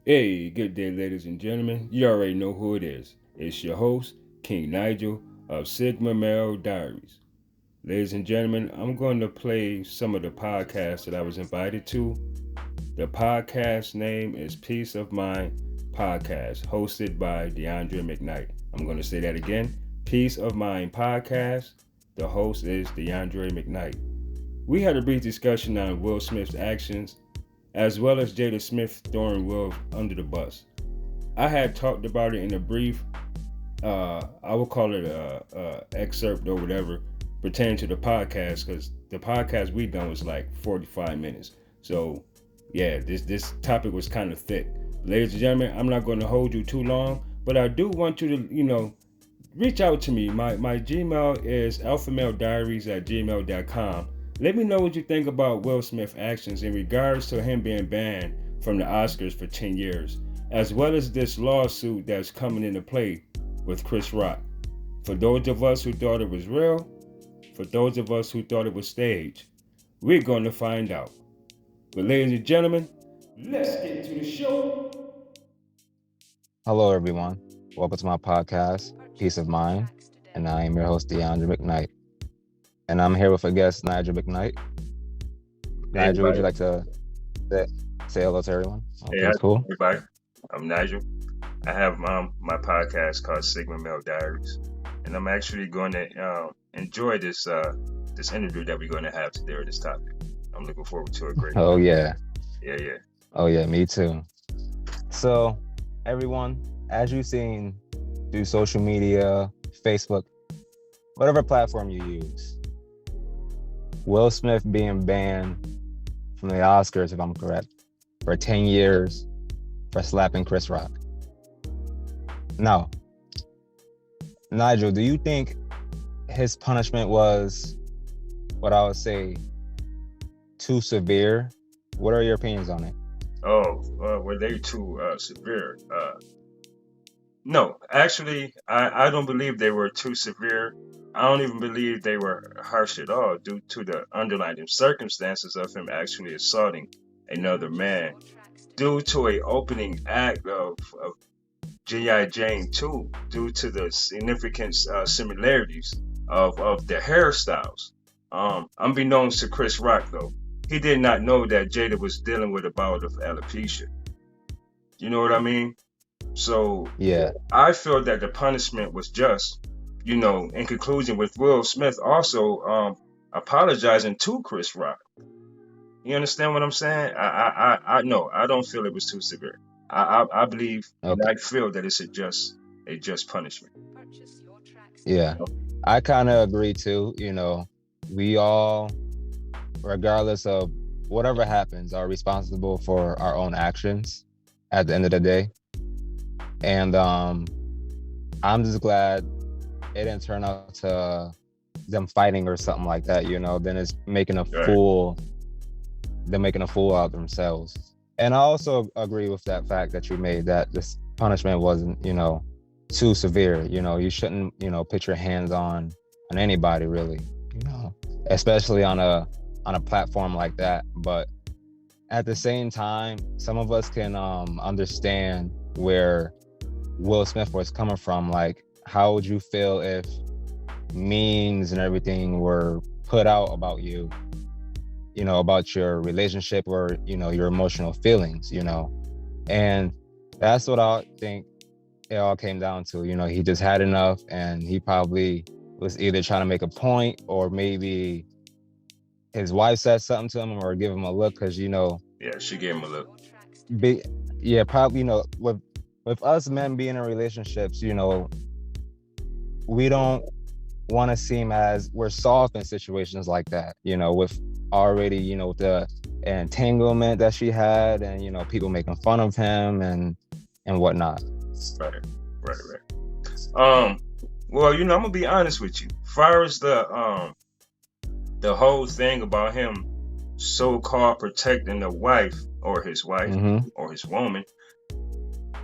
Hey, good day, ladies and gentlemen. You already know who it is. It's your host, King Nigel of Sigma Male Diaries. Ladies and gentlemen, I'm going to play some of the podcasts that I was invited to. The podcast name is Peace of Mind Podcast, hosted by DeAndre Mcknight. I'm going to say that again. Peace of Mind Podcast. The host is DeAndre Mcknight. We had a brief discussion on Will Smith's actions as well as Jada Smith throwing Will under the bus. I had talked about it in a brief, I would call it a excerpt or whatever, pertaining to the podcast, because the podcast we done was like 45 minutes. So yeah, this topic was kind of thick. Ladies and gentlemen, I'm not going to hold you too long, but I do want you to, reach out to me. My Gmail is alphamalediaries@gmail.com. Let me know what you think about Will Smith's actions in regards to him being banned from the Oscars for 10 years, as well as this lawsuit that's coming into play with Chris Roch. For those of us who thought it was real, for those of us who thought it was staged, we're going to find out. But ladies and gentlemen, let's get to the show. Hello, everyone. Welcome to my podcast, Peace of Mind, and I am your host, DeAndre Mcknight. And I'm here with a guest, Nigel Mcknight. Nigel, would you like to say hello to everyone? Okay, hey, cool. Everybody, I'm Nigel. I have my podcast called Sigma Male Diaries, and I'm actually going to enjoy this interview that we're going to have today on this topic. I'm looking forward to a great. Oh yeah. Yeah. Oh yeah, me too. So, everyone, as you've seen through social media, Facebook, whatever platform you use, Will Smith being banned from the Oscars, if I'm correct, for 10 years for slapping Chris Roch. Now, Nigel, do you think his punishment was, what I would say, too severe? What are your opinions on it? Were they too severe? No, actually, I don't believe they were too severe. I don't even believe they were harsh at all due to the underlying circumstances of him actually assaulting another man due to a opening act of G.I. Jane 2, due to the significant similarities of the hairstyles. Unbeknownst to Chris Roch, though, he did not know that Jada was dealing with a bout of alopecia. You know what I mean? So yeah, I feel that the punishment was just, in conclusion, with Will Smith also apologizing to Chris Roch. You understand what I'm saying? I know I don't feel it was too severe. I believe and I feel that it's a just punishment. Yeah, I kind of agree too. We all, regardless of whatever happens, are responsible for our own actions at the end of the day. And I'm just glad it didn't turn out to them fighting or something like that, then it's making a fool. They're making a fool out of themselves. And I also agree with that fact that you made, that this punishment wasn't, too severe. You shouldn't, put your hands on anybody really, especially on a platform like that. But at the same time, some of us can understand where Will Smith was coming from. Like, how would you feel if memes and everything were put out about you, about your relationship or, your emotional feelings, and that's what I think it all came down to. He just had enough, and he probably was either trying to make a point, or maybe his wife said something to him or give him a look, because, Yeah, she gave him a look. Probably, with us men being in relationships, we don't want to seem as we're soft in situations like that, with already, with the entanglement that she had, and, people making fun of him and whatnot. Right. Well, I'm gonna be honest with you. As far as the whole thing about him so-called protecting the wife or his wife or his woman,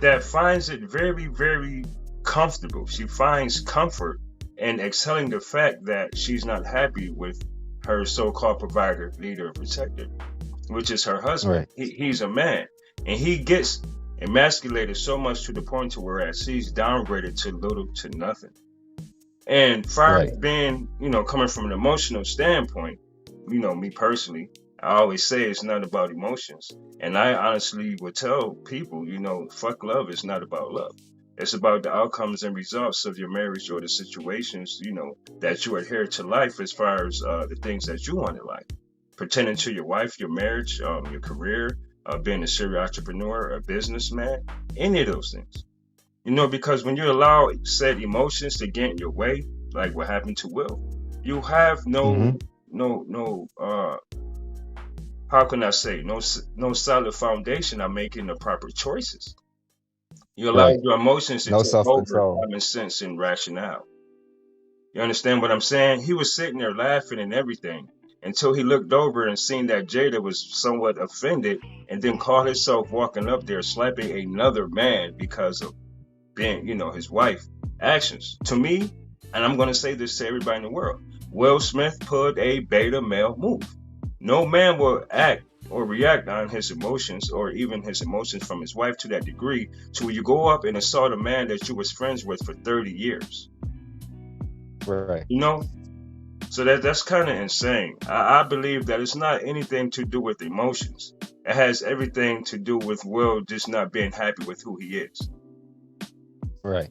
that finds it very, very comfortable. She finds comfort in excelling the fact that she's not happy with her so-called provider, leader, and protector, which is her husband. Right. He's a man, and he gets emasculated so much to the point to where she's downgraded to little to nothing. And far as Right. being, coming from an emotional standpoint, me personally, I always say it's not about emotions. And I honestly would tell people, fuck love, it's not about love. It's about the outcomes and results of your marriage or the situations, that you adhere to life as far as the things that you want in life. Pertaining to your wife, your marriage, your career, being a serial entrepreneur, a businessman, any of those things. Because when you allow said emotions to get in your way, like what happened to Will, you have Mm-hmm. how can I say, no solid foundation on making the proper choices. You allow Right. your emotions to No take over self-control. common sense and rationale. You understand what I'm saying? He was sitting there laughing and everything until he looked over and seen that Jada was somewhat offended and then caught himself walking up there slapping another man because of being, his wife actions. To me, and I'm going to say this to everybody in the world, Will Smith pulled a beta male move. No man will act or react on his emotions or even his emotions from his wife to that degree to where you go up and assault a man that you was friends with for 30 years. Right. So that's kind of insane. I believe that it's not anything to do with emotions. It has everything to do with Will just not being happy with who he is. Right.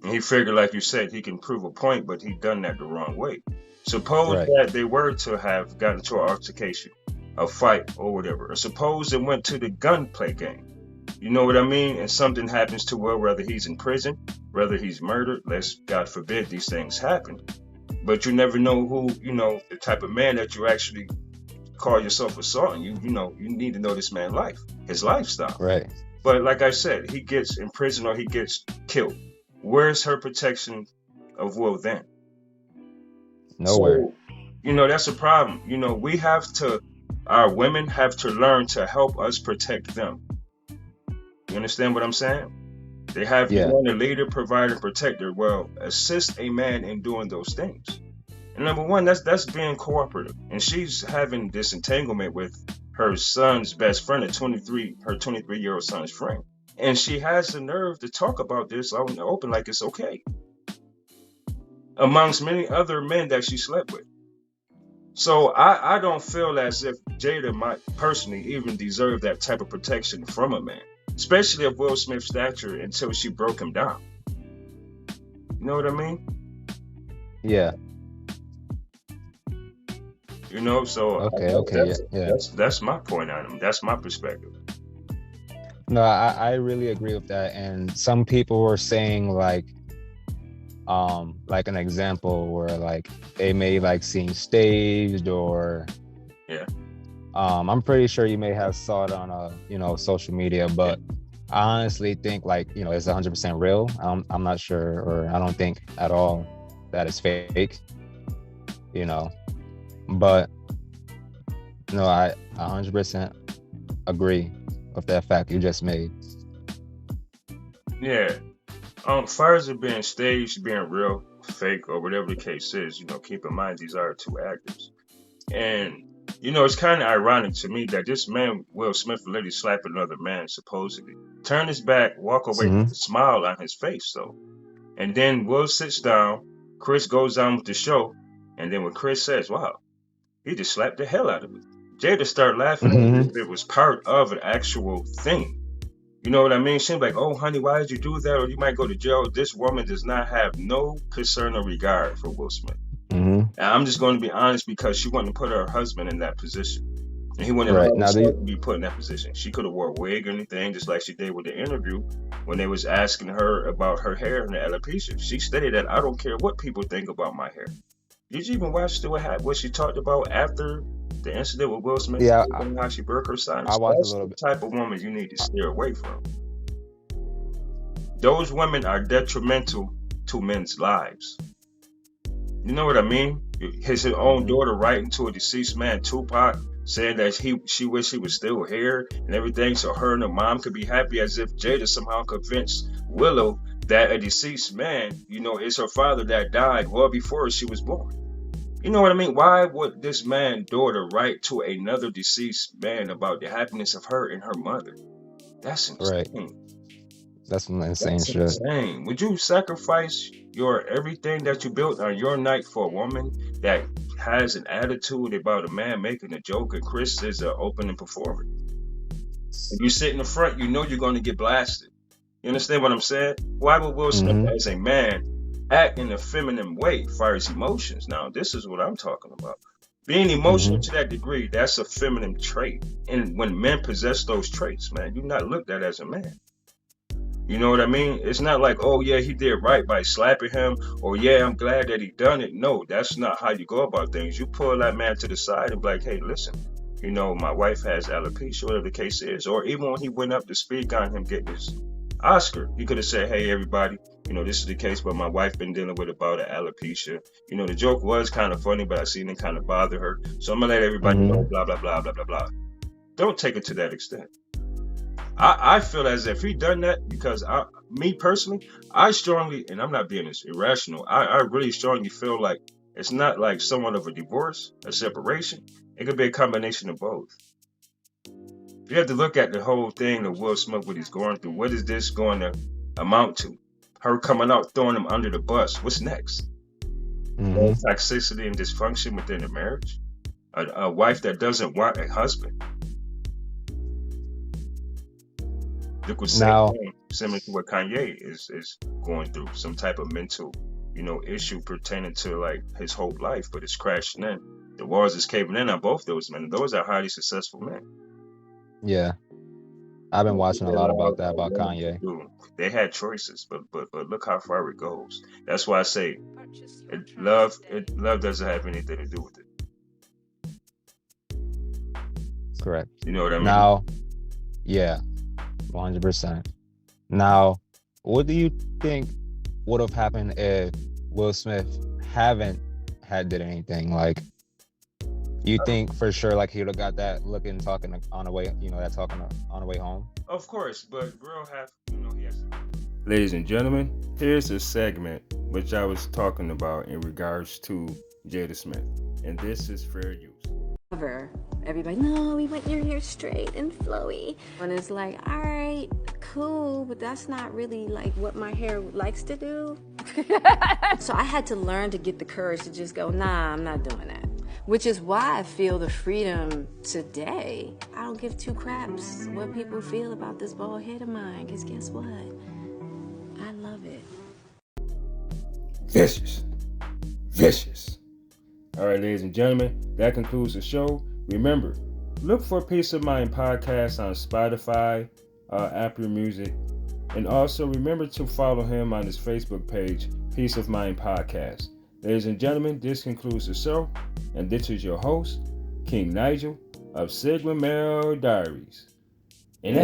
And he figured, like you said, he can prove a point, but he done that the wrong way. Suppose Right. that they were to have gotten into an altercation, a fight or whatever. Or suppose it went to the gunplay game. You know what I mean? And something happens to Will, whether he's in prison, whether he's murdered, let's God forbid these things happen. But you never know who, the type of man that you actually call yourself assaulting. You need to know this man's life, his lifestyle. Right. But like I said, he gets in prison or he gets killed. Where's her protection of Will then? Nowhere. So, that's a problem. Our women have to learn to help us protect them. You understand what I'm saying? They have you Yeah. want a leader, provider, protector. Well, assist a man in doing those things. And number one, that's being cooperative. And she's having this entanglement with her son's best friend, her 23-year-old son's friend. And she has the nerve to talk about this out in the open like it's okay. Amongst many other men that she slept with. So I don't feel as if Jada might personally even deserve that type of protection from a man. Especially of Will Smith's stature until she broke him down. You know what I mean? Yeah. So Okay. Yeah. that's my point on him. That's my perspective. No, I really agree with that. And some people were saying like an example where like they may like seem staged or Yeah. I'm pretty sure you may have saw it on social media, but I honestly think like it's 100% real. I'm not sure, or I don't think at all that it's fake. But no, I 100% agree with that fact you just made. Yeah. Far as it being staged, being real, fake, or whatever the case is, keep in mind these are two actors. And it's kind of ironic to me that this man, Will Smith, literally slapped another man, supposedly. Turn his back, walk away with a smile on his face, though. And then Will sits down, Chris goes on with the show, and then when Chris says, wow, he just slapped the hell out of me. Jada started laughing as if it was part of an actual thing. You know what I mean? She's like, oh, honey, why did you do that? Or you might go to jail. This woman does not have no concern or regard for Will Smith. And I'm just going to be honest because she wanted to put her husband in that position. And he wouldn't allow himself to be put in that position. She could have wore a wig or anything, just like she did with the interview when they was asking her about her hair and the alopecia. She stated that, I don't care what people think about my hair. Did you even watch what she talked about after the incident with Will Smith? Yeah. How she broke her sinus? I watched That's a little bit. The type of woman you need to steer away from. Those women are detrimental to men's lives. You know what I mean? His own daughter writing to a deceased man, Tupac, saying that she wished he was still here and everything so her and her mom could be happy, as if Jada somehow convinced Willow that a deceased man, is her father that died well before she was born. You know what I mean? Why would this man's daughter write to another deceased man about the happiness of her and her mother? That's Right. insane. That's some insane That's shit. insane. Would you sacrifice your everything that you built on your night for a woman that has an attitude about a man making a joke and Chris is an opening performer? If you sit in the front, you know you're going to get blasted. You understand what I'm saying? Why would Will Smith, Mm-hmm. as a man, act in a feminine way for his emotions? Now, this is what I'm talking about. Being emotional Mm-hmm. to that degree, that's a feminine trait. And when men possess those traits, man, you're not looked at as a man. You know what I mean? It's not like, oh yeah, he did right by slapping him, or yeah, I'm glad that he done it. No, that's not how you go about things. You pull that man to the side and be like, hey, listen, you know, my wife has alopecia, whatever the case is. Or even when he went up to speak on him getting his Oscar, he could have said, hey, everybody, you know, this is the case, but my wife been dealing with about an alopecia. You know, the joke was kind of funny, but I seen it kind of bother her. So I'm gonna let everybody know, Mm-hmm. blah, blah, blah, blah, blah, blah. Don't take it to that extent. I feel as if he done that because me personally, I strongly, and I'm not being this irrational, I really strongly feel like it's not like somewhat of a divorce, a separation. It could be a combination of both. You have to look at the whole thing of Will Smith, what he's going through. What is this going to amount to? Her coming out, throwing him under the bus. What's next? More Mm-hmm. toxicity and dysfunction within the marriage? A wife that doesn't want a husband? Look what same Now, thing, similar to what Kanye is going through, some type of mental, you know, issue pertaining to like his whole life, but it's crashing in. The walls is caving in on both those men. Those are highly successful men. yeah, I've been What watching a they lot allow about that a about woman to Kanye. do. They had choices, but look how far it goes. That's why I say love doesn't have anything to do with it. Correct. You know what I mean? Now, yeah, 100%. Now, what do you think would have happened if Will Smith haven't had did anything? Like, you think for sure like he would have got that looking talking on the way, that talking on the way home? Of course, but girl have he has to. Ladies and gentlemen, here's a segment which I was talking about in regards to Jada Smith, and this is fair use. Everybody, no, we want your hair straight and flowy. And it's like, all right, cool, but that's not really like what my hair likes to do. So I had to learn to get the courage to just go, nah, I'm not doing that. Which is why I feel the freedom today. I don't give two craps what people feel about this bald head of mine, because guess what? I love it. Vicious. Vicious. All right, ladies and gentlemen, that concludes the show. Remember, look for Peace of Mind podcast on Spotify, Apple Music, and also remember to follow him on his Facebook page, Peace of Mind Podcast. Ladies and gentlemen, this concludes the show, and this is your host, King Nigel of Sigma Male Diaries. And